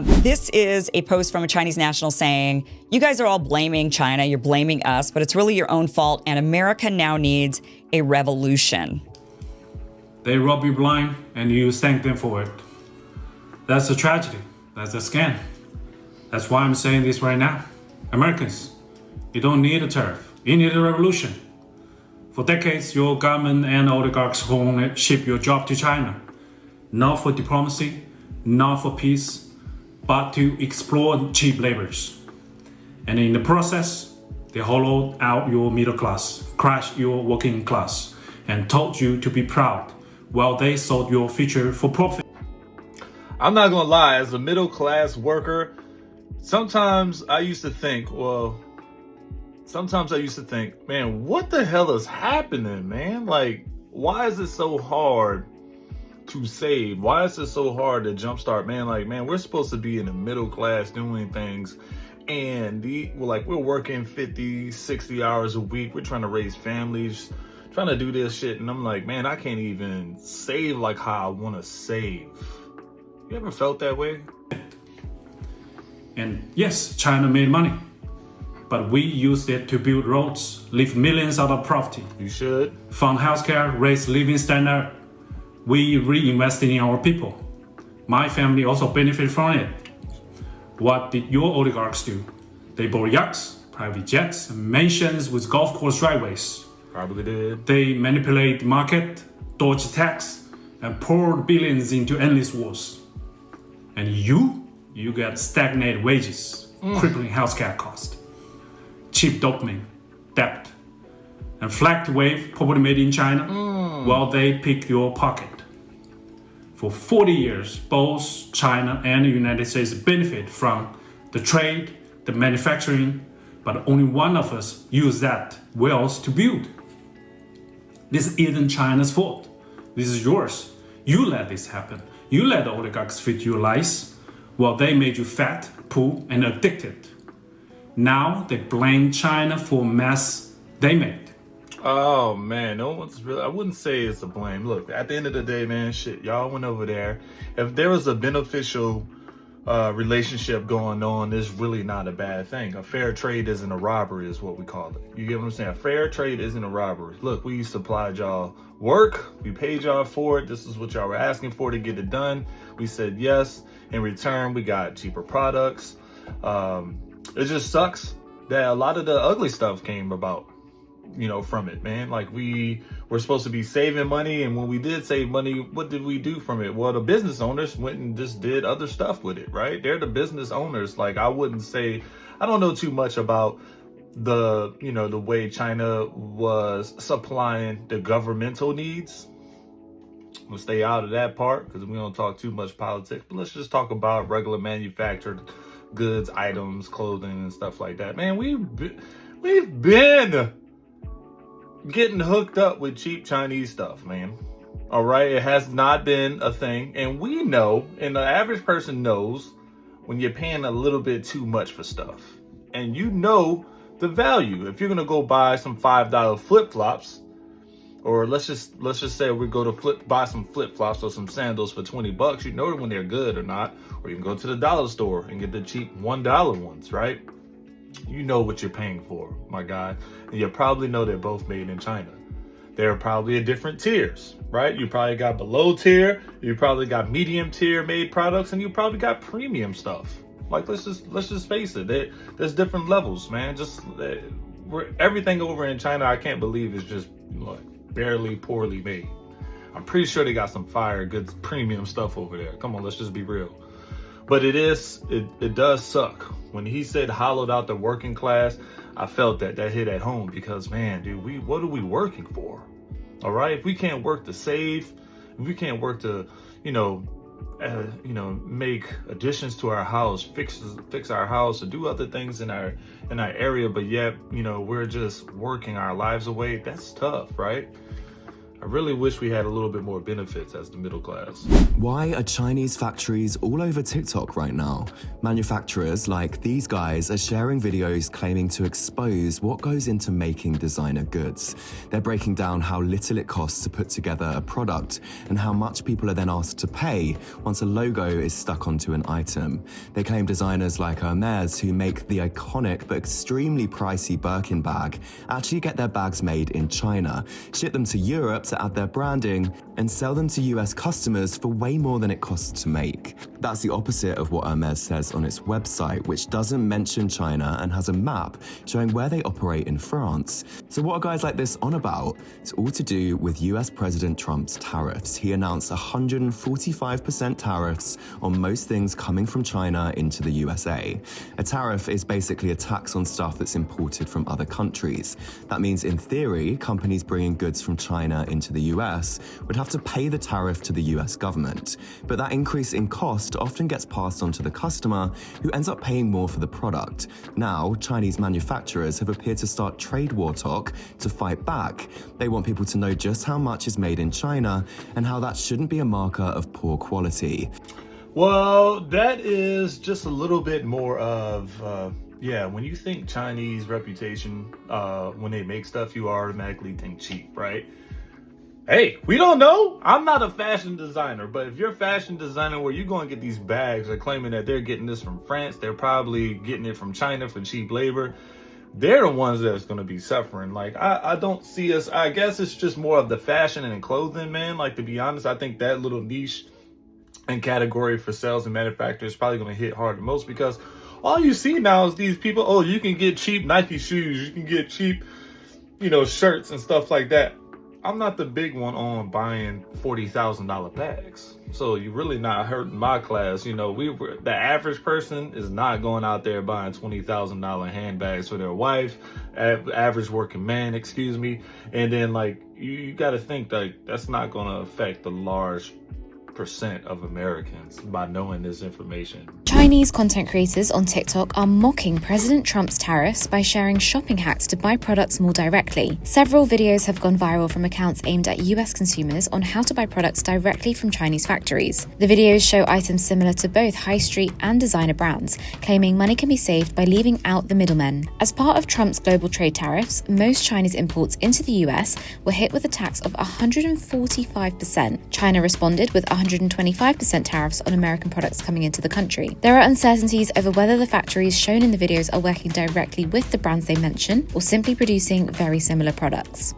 This is a post from a Chinese national saying, you guys are all blaming China, you're blaming us, but it's really your own fault, and America now needs a revolution. They rob you blind and you thank them for it. That's a tragedy. That's a scam. That's why I'm saying this right now. Americans, you don't need a tariff. You need a revolution. For decades, your government and oligarchs only ship your job to China. Not for diplomacy, not for peace, but to exploit cheap laborers. And in the process, they hollowed out your middle class, crushed your working class, and told you to be proud while they sold your future for profit. I'm not gonna lie, as a middle class worker, sometimes I used to think, man, what the hell is happening, man? Like, why is it so hard to save? Why is it so hard to jumpstart? Man, we're supposed to be in the middle class doing things, and we're working 50, 60 hours a week. We're trying to raise families, trying to do this shit, and I'm like, man, I can't even save like how I want to save. You ever felt that way? And yes, China made money, but we used it to build roads, lift millions out of poverty. You should. Fund healthcare, raise living standard. We reinvested in our people. My family also benefited from it. What did your oligarchs do? They bought yachts, private jets, mansions with golf course driveways. Probably did. They manipulate the market, dodged tax, and poured billions into endless wars. And you get stagnated wages, crippling healthcare cost, cheap dopamine, debt, and flagged wave property made in China while they pick your pocket. For 40 years, both China and the United States benefit from the trade, the manufacturing, but only one of us use that wealth to build. This isn't China's fault. This is yours. You let this happen. You let the oligarchs fit your lies while they made you fat, poor, and addicted. Now they blame China for mess they made. Oh man, no one's really, I wouldn't say it's a blame. Look, at the end of the day, man, shit, y'all went over there. If there was a beneficial relationship going on, it's really not a bad thing. A fair trade isn't a robbery is what we call it. You get what I'm saying? A fair trade isn't a robbery. Look, we supplied y'all work. We paid y'all for it. This is what y'all were asking for to get it done. We said yes. In return, we got cheaper products. It just sucks that a lot of the ugly stuff came about, from it, man. Like, we were supposed to be saving money, and when we did save money, what did we do from it? Well, the business owners went and just did other stuff with it, right? They're the business owners. Like, I don't know too much about the way China was supplying the governmental needs. We'll stay out of that part because we don't talk too much politics, but let's just talk about regular manufactured goods, items, clothing, and stuff like that. Man, we've been getting hooked up with cheap Chinese stuff, man. All right, it has not been a thing, and we know, and the average person knows when you're paying a little bit too much for stuff, and the value. If you're gonna go buy some $5 flip-flops, or let's just say we go to buy some flip-flops or some sandals for $20, you know when they're good or not. Or you can go to the dollar store and get the cheap $1 ones, right? You know what you're paying for, my guy. And you probably know they're both made in China. They're probably at different tiers, right? You probably got below tier, you probably got medium tier made products, and you probably got premium stuff. Like, let's just face it. There's different levels, man. Everything over in China, I can't believe is just barely poorly made. I'm pretty sure they got some fire, good premium stuff over there. Come on, let's just be real. But it does suck. When he said hollowed out the working class, I felt that hit at home because, man, dude, what are we working for? All right, if we can't work to save, if we can't work to, make additions to our house, fix our house, or do other things in our area, but yet, we're just working our lives away. That's tough, right? I really wish we had a little bit more benefits as the middle class. Why are Chinese factories all over TikTok right now? Manufacturers like these guys are sharing videos claiming to expose what goes into making designer goods. They're breaking down how little it costs to put together a product and how much people are then asked to pay once a logo is stuck onto an item. They claim designers like Hermes, who make the iconic but extremely pricey Birkin bag, actually get their bags made in China, ship them to Europe to add their branding, and sell them to US customers for way more than it costs to make. That's the opposite of what Hermes says on its website, which doesn't mention China and has a map showing where they operate in France. So what are guys like this on about? It's all to do with US President Trump's tariffs. He announced 145% tariffs on most things coming from China into the USA. A tariff is basically a tax on stuff that's imported from other countries. That means, in theory, companies bringing goods from China into the US would have to pay the tariff to the US government. But that increase in cost often gets passed on to the customer, who ends up paying more for the product. Now, Chinese manufacturers have appeared to start trade war talk to fight back. They want people to know just how much is made in China and how that shouldn't be a marker of poor quality. Well, that is just a little bit more of, when you think Chinese reputation, when they make stuff, you automatically think cheap, right? Hey, we don't know. I'm not a fashion designer, but if you're a fashion designer where you're going to get these bags, they're claiming that they're getting this from France, they're probably getting it from China for cheap labor. They're the ones that's going to be suffering. Like, I don't see us, I guess it's just more of the fashion and clothing, man. Like, to be honest, I think that little niche and category for sales and manufacturers is probably going to hit hard the most, because all you see now is these people, oh, you can get cheap Nike shoes, you can get cheap, shirts and stuff like that. I'm not the big one on buying $40,000 bags. So you're really not hurting my class. The average person is not going out there buying $20,000 handbags for their wife, average working man, And then you got to think that's not going to affect the large percent of Americans by knowing this information. Chinese content creators on TikTok are mocking President Trump's tariffs by sharing shopping hacks to buy products more directly. Several videos have gone viral from accounts aimed at US consumers on how to buy products directly from Chinese factories. The videos show items similar to both high street and designer brands, claiming money can be saved by leaving out the middlemen. As part of Trump's global trade tariffs, most Chinese imports into the US were hit with a tax of 145%. China responded with 125% tariffs on American products coming into the country. There are uncertainties over whether the factories shown in the videos are working directly with the brands they mention or simply producing very similar products.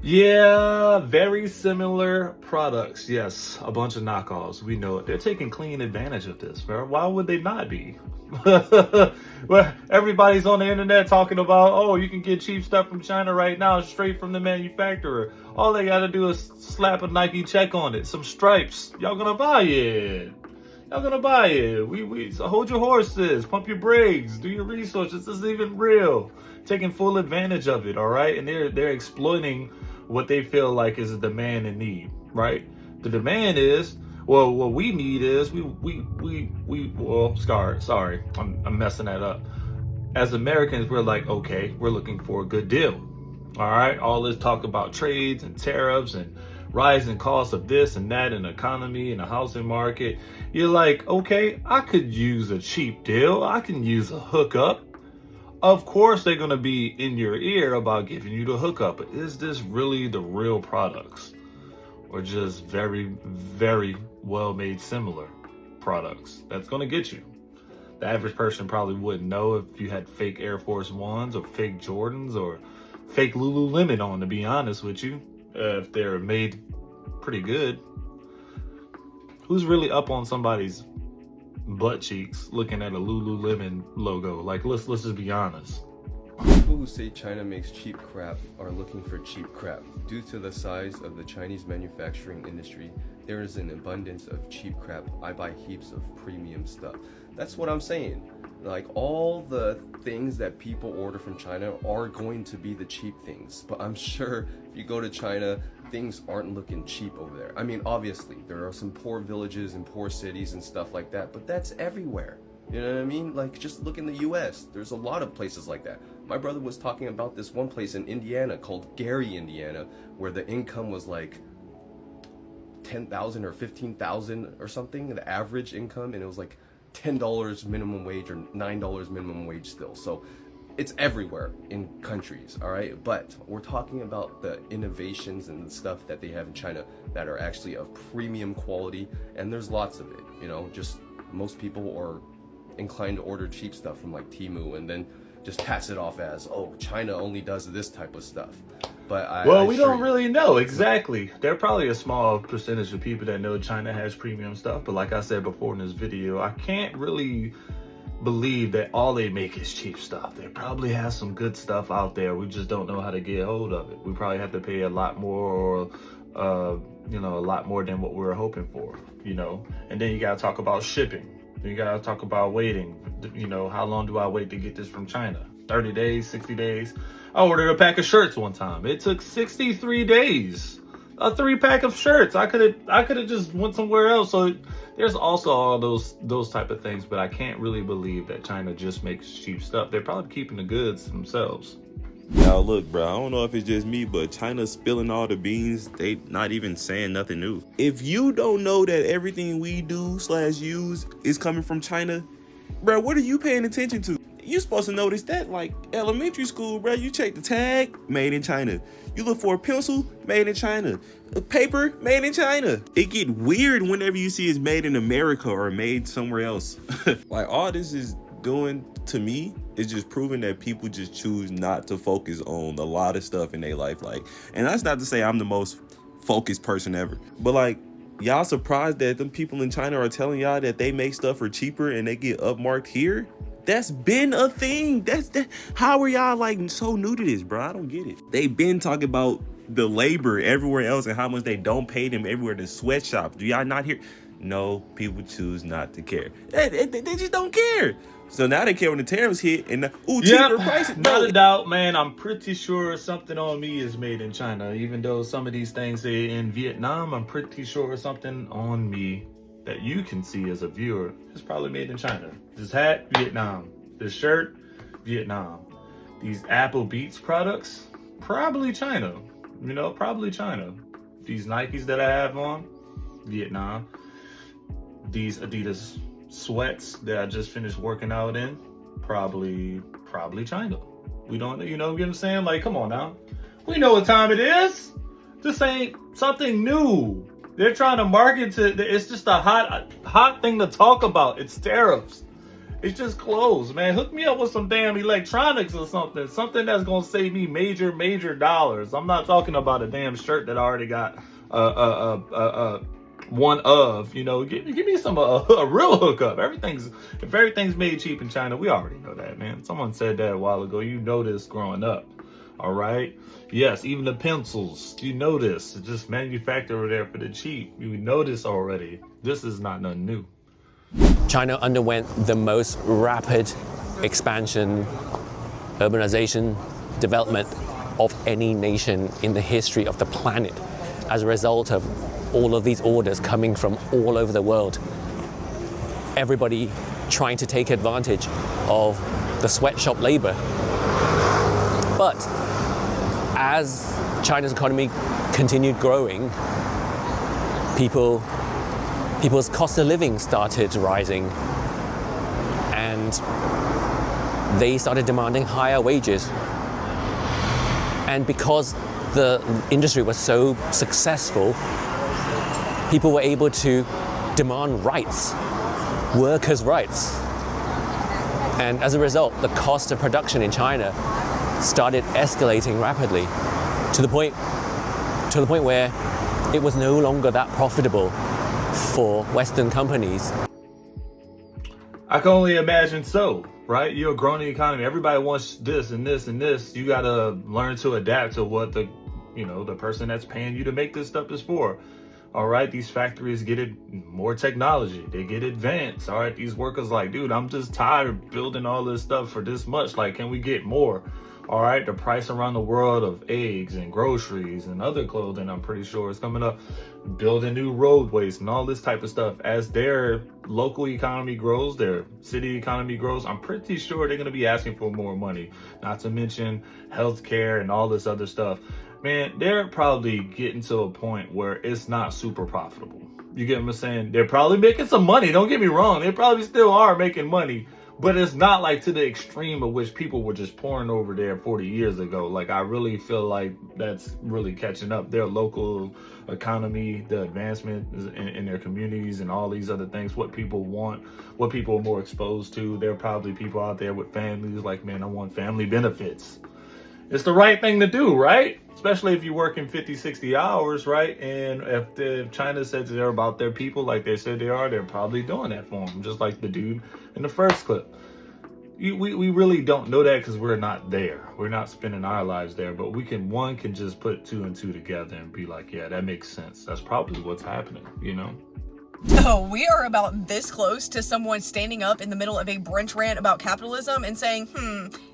Yeah, very similar products. Yes, a bunch of knockoffs. We know it. They're taking clean advantage of this, bro. Why would they not be? Well, everybody's on the internet talking about, oh, you can get cheap stuff from China right now, straight from the manufacturer. All they got to do is slap a Nike check on it, some stripes. Y'all gonna buy it. So hold your horses, pump your brakes, do your research. This is even real. Taking full advantage of it, all right? And they're exploiting what they feel like is a demand and need, right? The demand is, well, what we need is, sorry, I'm messing that up. As Americans, we're like, okay, we're looking for a good deal, all right? All this talk about trades and tariffs and rising costs of this and that and economy and the housing market. You're like, okay, I could use a cheap deal. I can use a hookup. Of course, they're going to be in your ear about giving you the hookup. But is this really the real products? Or just very, very well-made similar products that's going to get you? The average person probably wouldn't know if you had fake Air Force Ones or fake Jordans or fake Lululemon on, to be honest with you. If they're made pretty good. Who's really up on somebody's butt cheeks looking at a Lululemon logo? Like, let's just be honest. People who say China makes cheap crap are looking for cheap crap. Due to the size of the Chinese manufacturing industry, there is an abundance of cheap crap. I buy heaps of premium stuff. That's what I'm saying. Like, all the things that people order from China are going to be the cheap things. But I'm sure if you go to China, things aren't looking cheap over there. I mean, obviously, there are some poor villages and poor cities and stuff like that, but that's everywhere. You know what I mean? Like, just look in the US. There's a lot of places like that. My brother was talking about this one place in Indiana called Gary, Indiana, where the income was like 10,000 or 15,000 or something, the average income, and it was like $10 minimum wage or $9 minimum wage still. So it's everywhere in countries, all right? But we're talking about the innovations and stuff that they have in China that are actually of premium quality, and there's lots of it, you know. Just most people are inclined to order cheap stuff from like Temu and then just pass it off as, oh, China only does this type of stuff. But we don't really know exactly. There are probably a small percentage of people that know China has premium stuff, but like I said before in this video, I can't really believe that all they make is cheap stuff. They probably have some good stuff out there. We just don't know how to get hold of it. We probably have to pay a lot more, or you know, a lot more than what we were hoping for, you know. And then you gotta talk about shipping. Then you gotta talk about waiting. You know, how long do I wait to get this from China? 30 days, 60 days? I ordered a pack of shirts one time. It took 63 days. A 3-pack of shirts. I could have just went somewhere else. So there's also all those type of things, but I can't really believe that China just makes cheap stuff. They're probably keeping the goods themselves. Now look, bro, I don't know if it's just me, but China's spilling all the beans. They not even saying nothing new. If you don't know that everything we do / use is coming from China, bro, what are you paying attention to? You supposed to notice that, like elementary school, bro. You check the tag, made in China. You look for a pencil, made in China. A paper, made in China. It get weird whenever you see it's made in America or made somewhere else. Like, all this is doing to me is just proving that people just choose not to focus on a lot of stuff in their life. Like, and that's not to say I'm the most focused person ever, but like, y'all surprised that them people in China are telling y'all that they make stuff for cheaper and they get upmarked here? That's been a thing. How are y'all like so new to this, bro? I don't get it. They've been talking about the labor everywhere else and how much they don't pay them everywhere. The sweatshops. Do y'all not hear? No, people choose not to care. They just don't care. So now they care when the tariffs hit and cheaper prices. Not a doubt, man. I'm pretty sure something on me is made in China. Even though some of these things say in Vietnam, I'm pretty sure something on me that you can see as a viewer is probably made in China. This hat, Vietnam. This shirt, Vietnam. These Apple Beats products, probably China. You know, probably China. These Nikes that I have on, Vietnam. These Adidas sweats that I just finished working out in, probably China. We don't, you know what I'm saying? Like, come on now. We know what time it is. This ain't something new. They're trying to market to, it's just a hot thing to talk about. It's tariffs. It's just clothes, man. Hook me up with some damn electronics or something. Something that's going to save me major dollars. I'm not talking about a damn shirt that I already got one of, you know. Give me some a real hookup. If everything's made cheap in China, we already know that, man. Someone said that a while ago. You know this growing up. All right. Yes, even the pencils. You know this. It's just manufactured over there for the cheap. You know this already. This is not nothing new. China underwent the most rapid expansion, urbanization, development of any nation in the history of the planet as a result of all of these orders coming from all over the world. Everybody trying to take advantage of the sweatshop labor. But as China's economy continued growing, people's cost of living started rising, and they started demanding higher wages. And because the industry was so successful, people were able to demand rights, workers' rights. And as a result, the cost of production in China started escalating rapidly to the point where it was no longer that profitable for Western companies. I can only imagine so, right? You're a growing economy. Everybody wants this and this and this. You gotta learn to adapt to what the person that's paying you to make this stuff is for. All right, these factories get it more technology. They get advanced. All right, these workers like, dude, I'm just tired of building all this stuff for this much. Like, can we get more? All right, the price around the world of eggs and groceries and other clothing, I'm pretty sure is coming up. Building new roadways and all this type of stuff. As their local economy grows, their city economy grows, I'm pretty sure they're going to be asking for more money. Not to mention healthcare and all this other stuff. Man, they're probably getting to a point where it's not super profitable. You get what I'm saying? They're probably making some money. Don't get me wrong. They probably still are making money. But it's not like to the extreme of which people were just pouring over there 40 years ago. Like, I really feel like that's really catching up. Their local economy, the advancement in their communities and all these other things, what people want, what people are more exposed to. There are probably people out there with families like, man, I want family benefits. It's the right thing to do, right? Especially if you're working 50, 60 hours, right? And if China says they're about their people like they said they are, they're probably doing that for them, just like the dude in the first clip. We really don't know that because we're not there. We're not spending our lives there, but one can just put 2 and 2 together and be like, yeah, that makes sense. That's probably what's happening, you know? Oh, we are about this close to someone standing up in the middle of a brunch rant about capitalism and saying,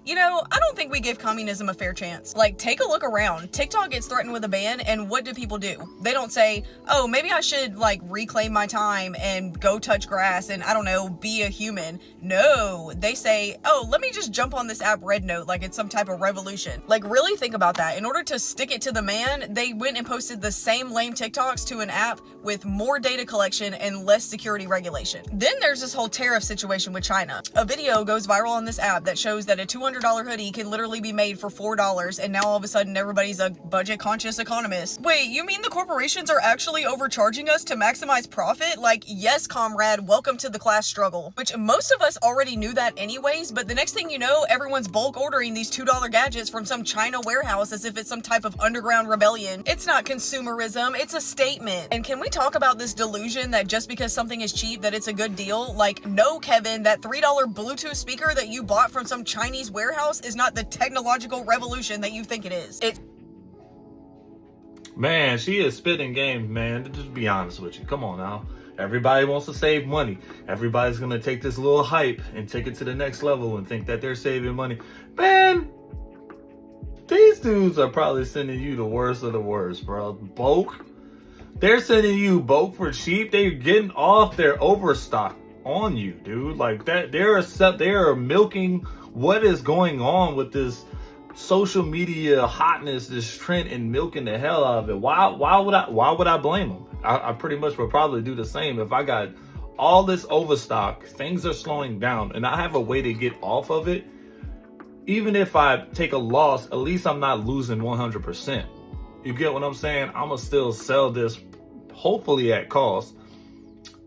you know, I don't think we give communism a fair chance. Like, take a look around. TikTok gets threatened with a ban, and what do people do? They don't say, oh, maybe I should, like, reclaim my time and go touch grass and, I don't know, be a human. No, they say, oh, let me just jump on this app Red Note like it's some type of revolution. Like, really think about that. In order to stick it to the man, they went and posted the same lame TikToks to an app with more data collection and less security regulation. Then there's this whole tariff situation with China. A video goes viral on this app that shows that a $200 hoodie can literally be made for $4, and now all of a sudden everybody's a budget conscious economist. Wait, you mean the corporations are actually overcharging us to maximize profit? Like, yes, comrade, welcome to the class struggle. Which most of us already knew that anyways, but the next thing you know, everyone's bulk ordering these $2 gadgets from some China warehouse as if it's some type of underground rebellion. It's not consumerism, it's a statement. And can we talk about this delusion that just because something is cheap that it's a good deal? Like, no, Kevin, that $3 Bluetooth speaker that you bought from some Chinese warehouse is not the technological revolution that you think it is. Man, she is spitting game, man. Just be honest with you. Come on now. Everybody wants to save money. Everybody's going to take this little hype and take it to the next level and think that they're saving money. Man, these dudes are probably sending you the worst of the worst, bro. Bulk. They're sending you bulk for cheap. They're getting off their overstock on you, dude. Like that, they are milking what is going on with this social media hotness, this trend, and milking the hell out of it. Why would I blame them? I pretty much would probably do the same. If I got all this overstock, things are slowing down, and I have a way to get off of it. Even if I take a loss, at least I'm not losing 100%. You get what I'm saying? I'm gonna still sell this, hopefully at cost,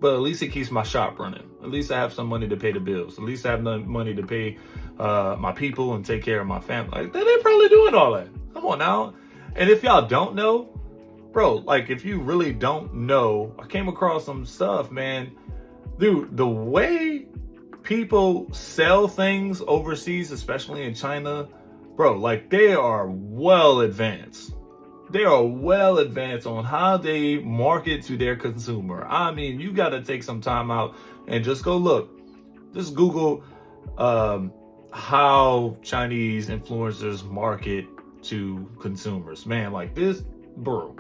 but at least it keeps my shop running. At least I have some money to pay the bills. At least I have money to pay my people and take care of my family. Like, they're probably doing all that. Come on now. And if y'all don't know, bro, like, if you really don't know, I came across some stuff, man. Dude, the way people sell things overseas, especially in China, bro, like, they are well advanced. They are well advanced on how they market to their consumer. I mean, you got to take some time out and just go look. Just Google how Chinese influencers market to consumers. Man, like this, bro,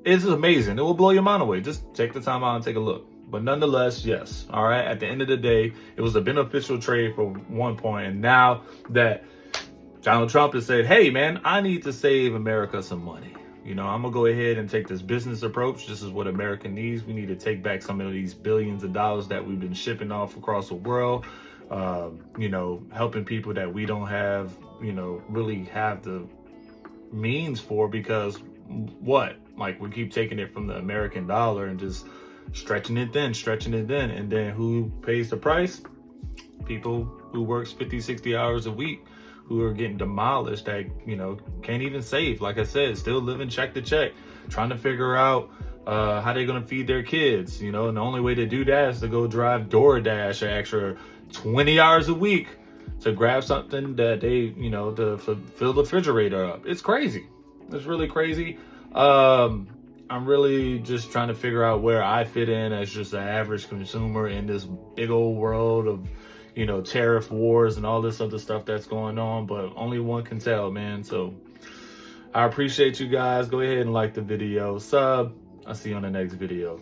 it's amazing. It will blow your mind away. Just take the time out and take a look. But nonetheless, yes, all right, at the end of the day, it was a beneficial trade for one point. And now that Donald Trump has said, hey, man, I need to save America some money. You know, I'm going to go ahead and take this business approach. This is what America needs. We need to take back some of these billions of dollars that we've been shipping off across the world, you know, helping people that we don't have, you know, really have the means for, because what? Like, we keep taking it from the American dollar and just stretching it thin. And then who pays the price? People who works 50, 60 hours a week, who are getting demolished, that, you know, can't even save. Like I said, still living check to check, trying to figure out how they're going to feed their kids, you know, and the only way to do that is to go drive DoorDash an extra 20 hours a week to grab something that they, you know, to fill the refrigerator up. It's crazy. It's really crazy. I'm really just trying to figure out where I fit in as just an average consumer in this big old world of you know, tariff wars and all this other stuff that's going on, but only one can tell, man. So I appreciate you guys. Go ahead and like the video, sub. I'll see you on the next video.